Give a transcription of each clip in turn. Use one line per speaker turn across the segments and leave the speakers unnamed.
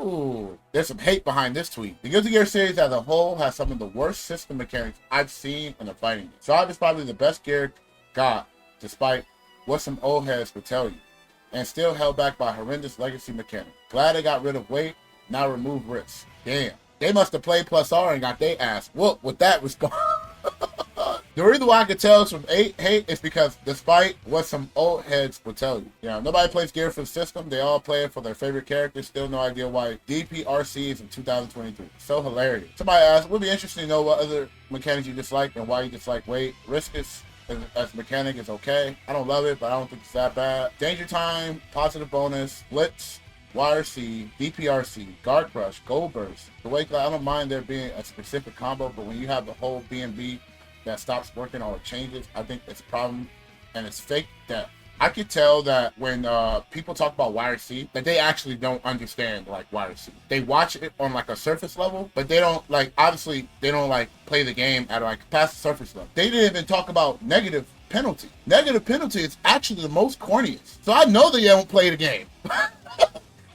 Ooh, there's some hate behind this tweet. The Guilty Gear series as a whole has some of the worst system mechanics I've seen in a fighting game. Strive is probably the best gear got, despite what some old heads would tell you, and still held back by horrendous legacy mechanics. Glad they got rid of weight, now remove R.I.S.C. Damn. They must have played plus R and got their ass whooped with that response. The reason why I could tell it's from hate is because despite what some old heads will tell you, nobody plays gear for the system. They all play it for their favorite characters. Still no idea why DPRC is in 2023. So hilarious. Somebody asked, would be interesting to know what other mechanics you dislike and why you dislike weight. R.I.S.C as a mechanic is okay. I don't love it, but I don't think it's that bad. Danger Time, positive bonus, Blitz, R.I.S.C, DPRC, Guard Crush, Gold Burst. The way I don't mind there being a specific combo, but when you have the whole B&B that stops working or changes, I think it's a problem, and it's fake death. I could tell that when people talk about R.I.S.C, that they actually don't understand like R.I.S.C. They watch it on like a surface level, but they don't obviously they don't play the game at like past the surface level. They didn't even talk about negative penalty. Negative penalty is actually the most corniest. So I know they don't play the game.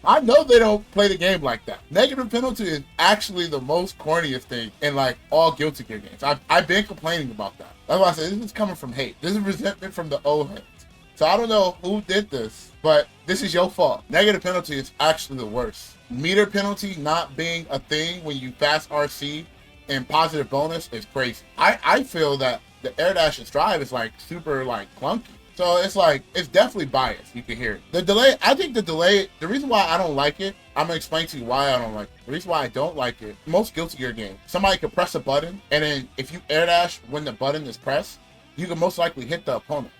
I know they don't play the game like that. Negative penalty is actually the most corniest thing in like all Guilty Gear games. I've been complaining about that. That's why I said this is coming from hate. This is resentment from the old heads. So I don't know who did this, but this is your fault. Negative penalty is actually the worst. Meter penalty not being a thing when you fast RC and positive bonus is crazy. I feel that the air dash and strive is like super clunky. So it's definitely biased. You can hear it. The delay, I think the reason why I don't like it, I'm gonna explain to you why I don't like it. The reason why I don't like it, most Guilty Gear games, somebody could press a button, and then if you air dash when the button is pressed, you can most likely hit the opponent.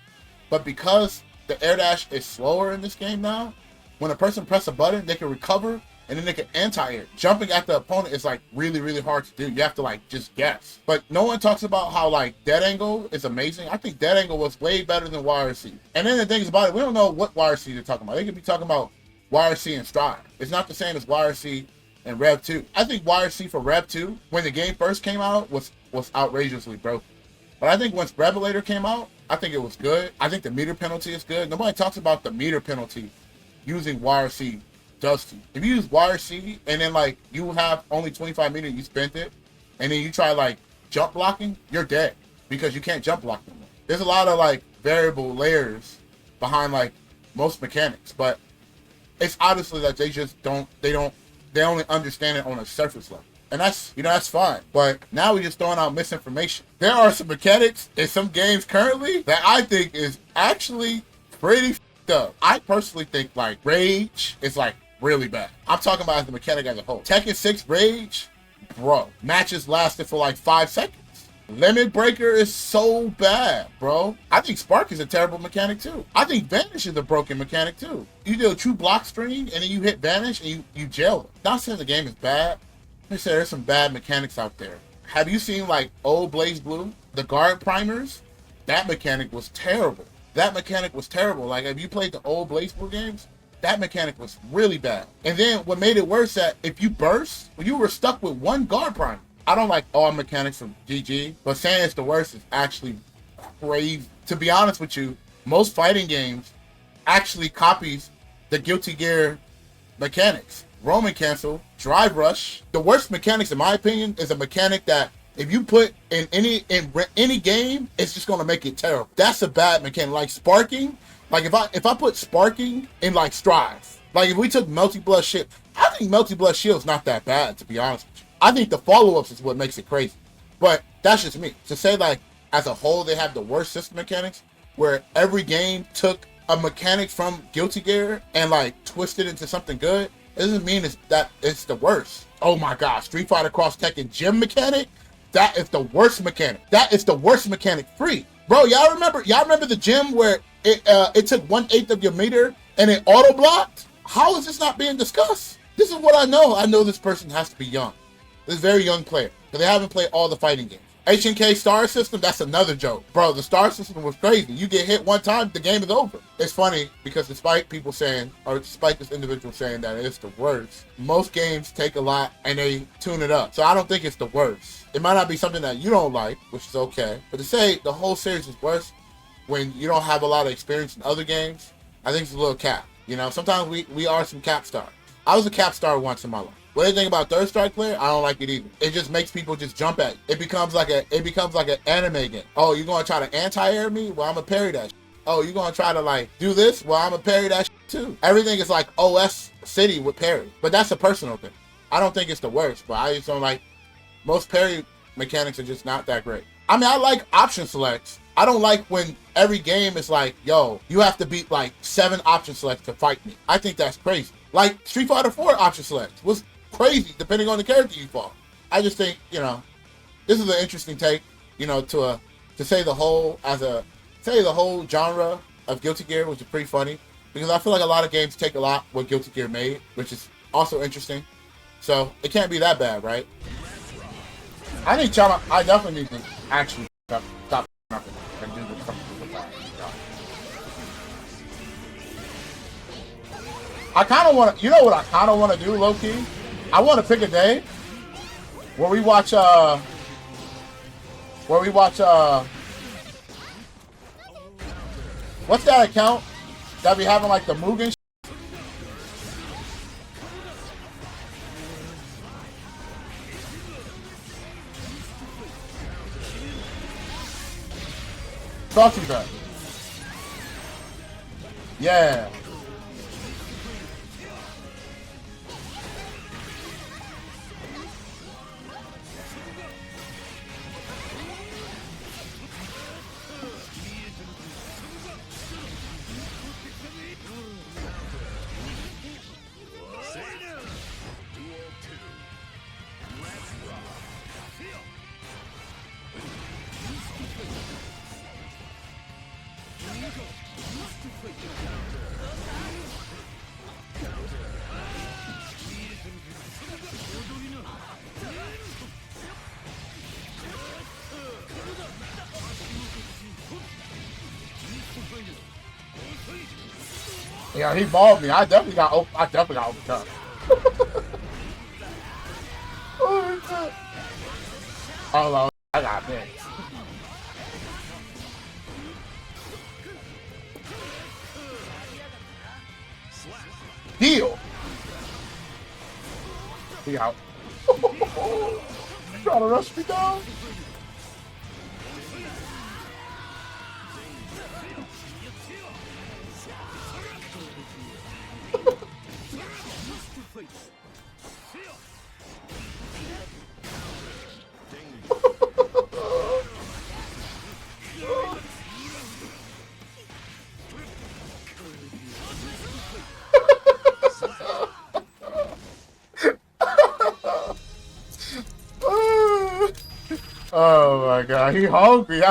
But because the air dash is slower in this game now, when a person presses a button, they can recover and then they can anti-air. Jumping at the opponent is really, really hard to do. You have to just guess. But no one talks about how dead angle is amazing. I think dead angle was way better than R.I.S.C. And then the thing is about it, we don't know what R.I.S.C. they're talking about. They could be talking about R.I.S.C. and Strive. It's not the same as R.I.S.C. and Rev 2. I think R.I.S.C. for Rev 2, when the game first came out, was outrageously broken. But I think once Revelator came out, I think it was good. I think the meter penalty is good. Nobody talks about the meter penalty using R.I.S.C. does to you. If you use R.I.S.C. and then you have only 25 meters, you spent it, and then you try jump blocking, you're dead because you can't jump block anymore. There's a lot of variable layers behind most mechanics, but it's obviously that they only understand it on a surface level. And that's fine. But now we're just throwing out misinformation. There are some mechanics in some games currently that I think is actually pretty f***ed up. I personally think Rage is really bad. I'm talking about as the mechanic as a whole. Tekken 6 Rage, bro. Matches lasted for 5 seconds. Limit Breaker is so bad, bro. I think Spark is a terrible mechanic too. I think Vanish is a broken mechanic too. You do a true block string and then you hit Vanish and you jail them. Not saying the game is bad. They say there's some bad mechanics out there. Have you seen old BlazBlue? The guard primers? That mechanic was terrible. Have you played the old BlazBlue games? That mechanic was really bad. And then what made it worse that if you burst, you were stuck with one guard primer. I don't like all mechanics from GG, but saying it's the worst is actually crazy. To be honest with you, most fighting games actually copies the Guilty Gear mechanics. Roman Cancel, Drive Rush. The worst mechanics, in my opinion, is a mechanic that if you put in any game, it's just gonna make it terrible. That's a bad mechanic. Sparking. If I put sparking in Strive, if we took Melty Blood shit, I think Melty Blood Shield's not that bad, to be honest with you. I think the follow-ups is what makes it crazy. But that's just me. To say as a whole they have the worst system mechanics, where every game took a mechanic from Guilty Gear and twisted into something good, it doesn't mean it's the worst. Oh my god, Street Fighter Cross Tekken gym mechanic? That is the worst mechanic. That is the worst mechanic free. Bro, y'all remember the gym where it took 1/8 of your meter and it auto blocked? How is this not being discussed? This is what I know. I know this person has to be young. This is a very young player, because they haven't played all the fighting games. H&K star system, that's another joke. Bro, the star system was crazy. You get hit one time, the game is over. It's funny because despite people saying, or despite this individual saying that it's the worst, most games take a lot and they tune it up. So I don't think it's the worst. It might not be something that you don't like, which is okay. But to say the whole series is worse when you don't have a lot of experience in other games, I think it's a little cap. Sometimes we are some cap stars. I was a cap star once in my life. What do you think about third strike player? I don't like it either. It just makes people just jump at you. It becomes like an anime game. Oh, you gonna try to anti-air me? Well, I'm gonna parry that shit. Oh, you gonna try to like do this? Well, I'm gonna parry that shit too. Everything is like OS City with parry. But that's a personal thing. I don't think it's the worst, but I just don't like, most parry mechanics are just not that great. I mean, I like option selects. I don't like when every game is like, yo, you have to beat like 7 option selects to fight me. I think that's crazy. Like Street Fighter 4 option selects was crazy depending on the character you fought. I just think, you know, this is an interesting take, you know, to say the whole genre of Guilty Gear, which is pretty funny, because I feel like a lot of games take a lot what Guilty Gear made, which is also interesting. So it can't be that bad, right? I definitely need to actually stop nothing and do this something with that. I kind of want to, you know what I kind of want to do, low key? I want to pick a day where we watch what's that account that be having like the Mugen? Talk to that. Yeah. Yeah, he balled me. I definitely got overcome. Oh, shit. Hold on. I got this. Heal. He out. You trying to rush me down? Oh my god, he hungry.